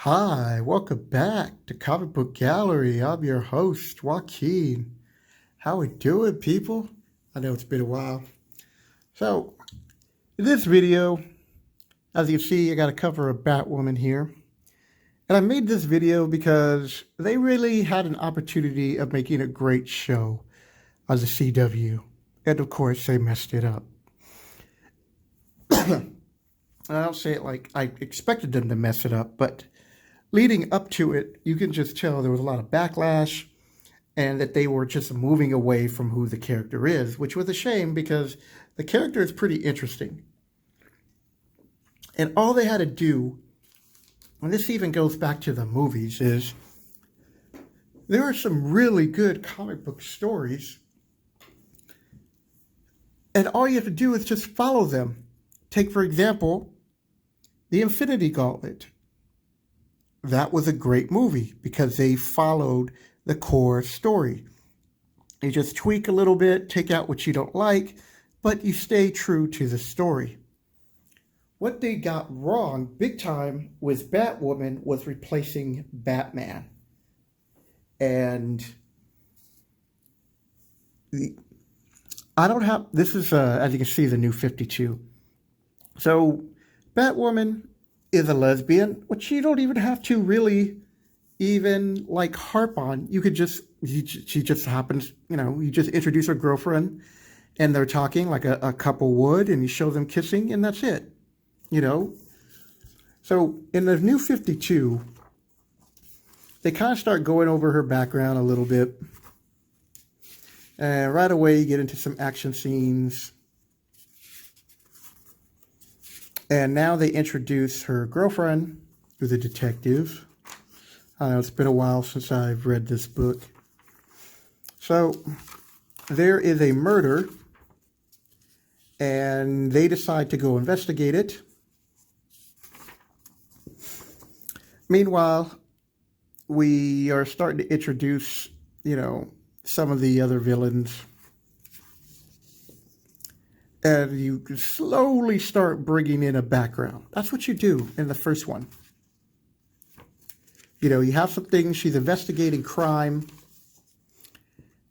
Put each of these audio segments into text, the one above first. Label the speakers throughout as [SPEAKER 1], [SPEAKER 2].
[SPEAKER 1] Hi, welcome back to Comic Book Gallery. I'm your host, Joaquin. How we doing, people? I know it's been a while. So, in this video, as you see, I got a cover of Batwoman here. And I made this video because they really had an opportunity of making a great show on the CW. And of course, they messed it up. And I don't say it like I expected them to mess it up, but leading up to it, you can just tell there was a lot of backlash and that they were just moving away from who the character is, which was a shame because the character is pretty interesting. And all they had to do, and this even goes back to the movies, is there are some really good comic book stories, and all you have to do is just follow them. Take, for example, The Infinity Gauntlet. That was a great movie because they followed the core story. You just tweak a little bit, take out what you don't like, but you stay true to the story. What they got wrong big time with Batwoman was replacing Batman. And I don't have, this is, as you can see, the new 52. So Batwoman is a lesbian, which you don't even have to really even like harp on. You could just, she just happens, you just introduce her girlfriend and they're talking like a couple would, and you show them kissing and that's it, So in the new 52, they kind of start going over her background a little bit. And right away you get into some action scenes. And now they introduce her girlfriend, who's a detective. I know it's been a while since I've read this book. So there is a murder, and they decide to go investigate it. Meanwhile, we are starting to introduce, some of the other villains. And you slowly start bringing in a background. That's what you do in the first one. You have some things, she's investigating crime,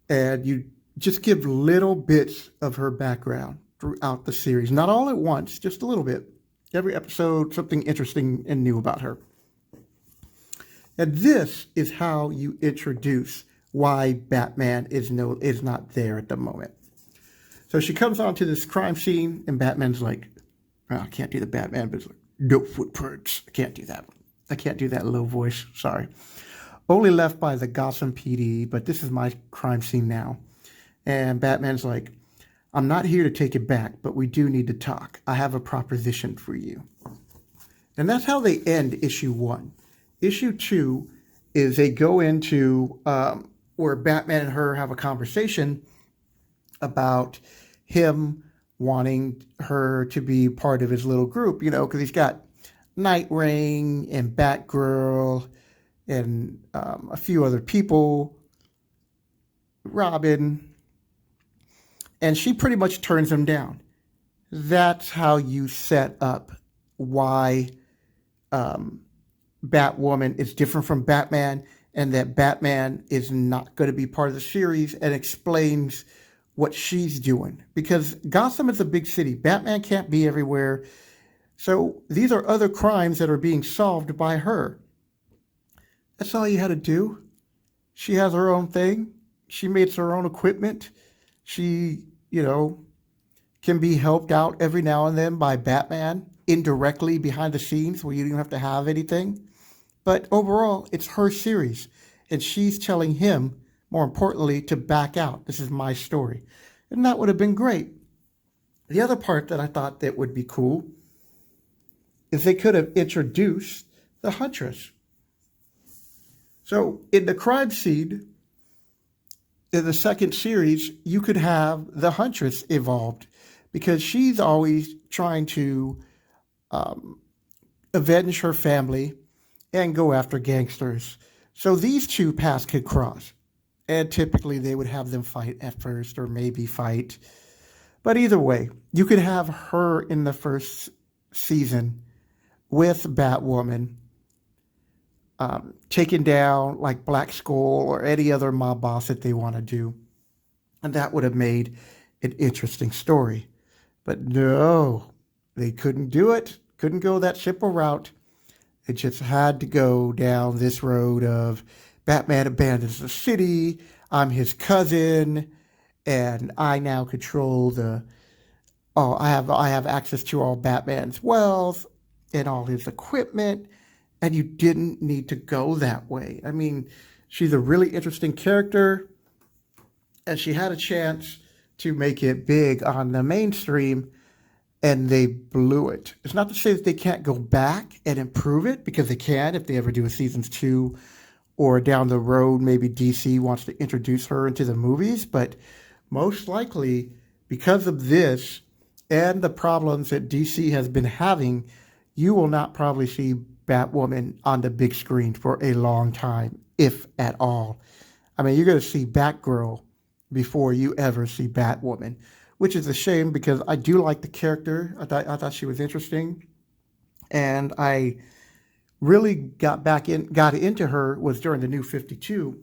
[SPEAKER 1] and you just give little bits of her background throughout the series. Not all at once, just a little bit. Every episode, something interesting and new about her. And this is how you introduce why Batman is not there at the moment. So she comes onto this crime scene, and Batman's like, I can't do the Batman, but it's like, no footprints. I can't do that. I can't do that low voice. Sorry. Only left by the Gotham PD, but this is my crime scene now. And Batman's like, I'm not here to take it back, but we do need to talk. I have a proposition for you. And that's how they end issue 1. Issue 2 is they go into where Batman and her have a conversation about him wanting her to be part of his little group, because he's got Nightwing and Batgirl and a few other people, Robin, and she pretty much turns him down. That's how you set up why Batwoman is different from Batman, and that Batman is not going to be part of the series, and explains what she's doing, because Gotham is a big city. Batman can't be everywhere. So these are other crimes that are being solved by her. That's all you had to do. She has her own thing. She makes her own equipment. She, can be helped out every now and then by Batman indirectly behind the scenes where you don't have to have anything. But overall, it's her series. And she's telling him, more importantly, to back out. This is my story. And that would have been great. The other part that I thought that would be cool is they could have introduced the Huntress. So in the crime scene, in the second series, you could have the Huntress involved because she's always trying to avenge her family and go after gangsters. So these two paths could cross. And typically they would have them fight at first or maybe fight. But either way, you could have her in the first season with Batwoman taking down like Black Skull or any other mob boss that they want to do. And that would have made an interesting story. But no, they couldn't do it. Couldn't go that simple route. It just had to go down this road of Batman abandons the city. I'm his cousin, and I now control the. Oh, I have access to all Batman's wealth and all his equipment, and you didn't need to go that way. I mean, she's a really interesting character, and she had a chance to make it big on the mainstream, and they blew it. It's not to say that they can't go back and improve it, because they can if they ever do a seasons 2, or down the road maybe DC wants to introduce her into the movies. But most likely, because of this and the problems that DC has been having, you will not probably see Batwoman on the big screen for a long time, if at all. I mean, you're going to see Batgirl before you ever see Batwoman, which is a shame, because I do like the character. I thought she was interesting, and I really got into her was during the New 52,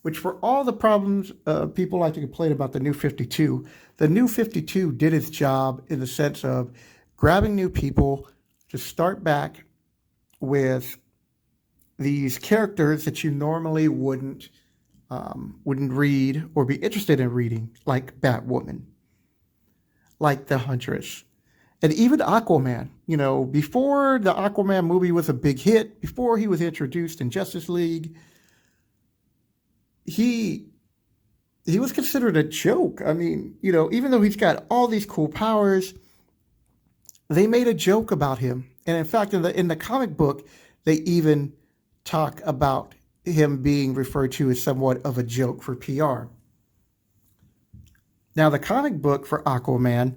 [SPEAKER 1] which, for all the problems people like to complain about the New 52, the New 52 did its job in the sense of grabbing new people to start back with these characters that you normally wouldn't read or be interested in reading, like Batwoman, like the Huntress, and even Aquaman. You know, before the Aquaman movie was a big hit, before he was introduced in Justice League, he was considered a joke. I mean, you know, even though he's got all these cool powers, they made a joke about him. And in fact, in the comic book, they even talk about him being referred to as somewhat of a joke for PR. Now, the comic book for Aquaman,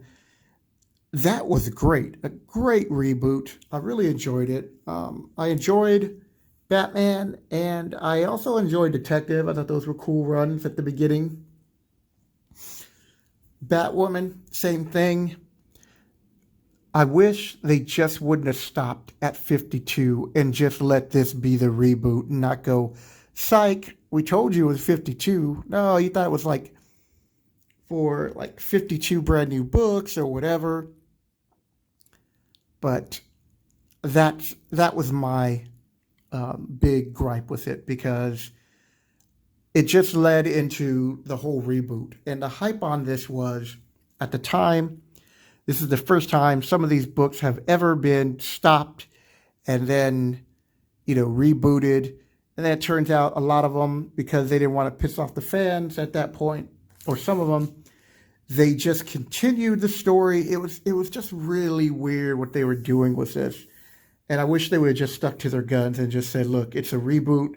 [SPEAKER 1] that was great. A great reboot. I really enjoyed it. I enjoyed Batman, and I also enjoyed Detective. I thought those were cool runs at the beginning. Batwoman, same thing. I wish they just wouldn't have stopped at 52 and just let this be the reboot and not go, psych, we told you it was 52. No, you thought it was like for like 52 brand new books or whatever. But that was my big gripe with it, because it just led into the whole reboot. And the hype on this was, at the time, this is the first time some of these books have ever been stopped and then, you know, rebooted. And then it turns out a lot of them, because they didn't want to piss off the fans at that point, or some of them, they just continued the story. It was just really weird what they were doing with this. And I wish they would have just stuck to their guns and just said, look, it's a reboot,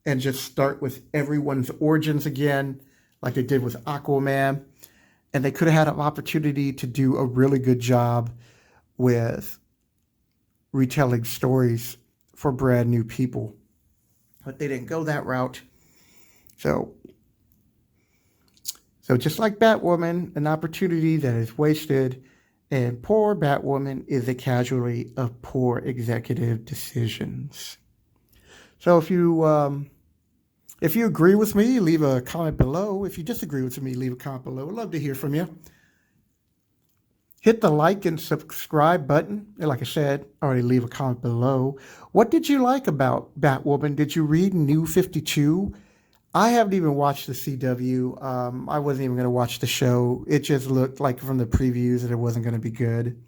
[SPEAKER 1] and just start with everyone's origins again, like they did with Aquaman. And they could have had an opportunity to do a really good job with retelling stories for brand new people. But they didn't go that route. So just like Batwoman, an opportunity that is wasted, and poor Batwoman is a casualty of poor executive decisions. So if you agree with me, leave a comment below. If you disagree with me, leave a comment below. I'd love to hear from you. Hit the like and subscribe button. And like I said, already leave a comment below. What did you like about Batwoman? Did you read New 52? I haven't even watched the CW. I wasn't even going to watch the show. It just looked like from the previews that it wasn't going to be good.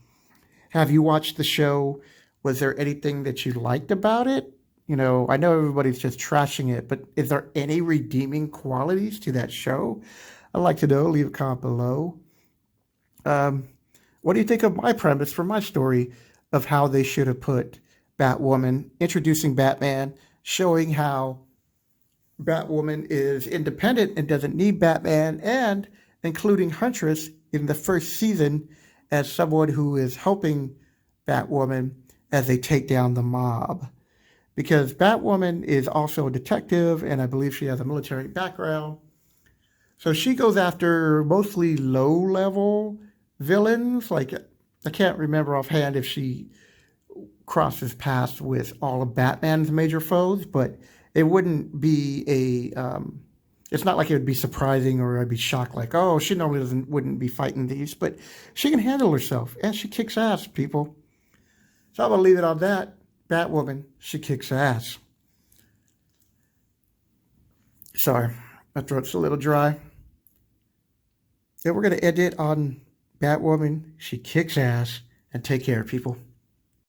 [SPEAKER 1] Have you watched the show? Was there anything that you liked about it? You know, I know everybody's just trashing it, but is there any redeeming qualities to that show? I'd like to know. Leave a comment below. What do you think of my premise for my story of how they should have put Batwoman, introducing Batman, showing how Batwoman is independent and doesn't need Batman, and including Huntress in the first season as someone who is helping Batwoman as they take down the mob? Because Batwoman is also a detective, and I believe she has a military background. So she goes after mostly low-level villains. Like, I can't remember offhand if she crosses paths with all of Batman's major foes, but it wouldn't be it's not like it would be surprising or I'd be shocked like, oh, she normally wouldn't be fighting these, but she can handle herself and she kicks ass, people. So I'm going to leave it on that. Batwoman, she kicks ass. Sorry, my throat's a little dry. Yeah, we're going to end it on Batwoman, she kicks ass, and take care, people.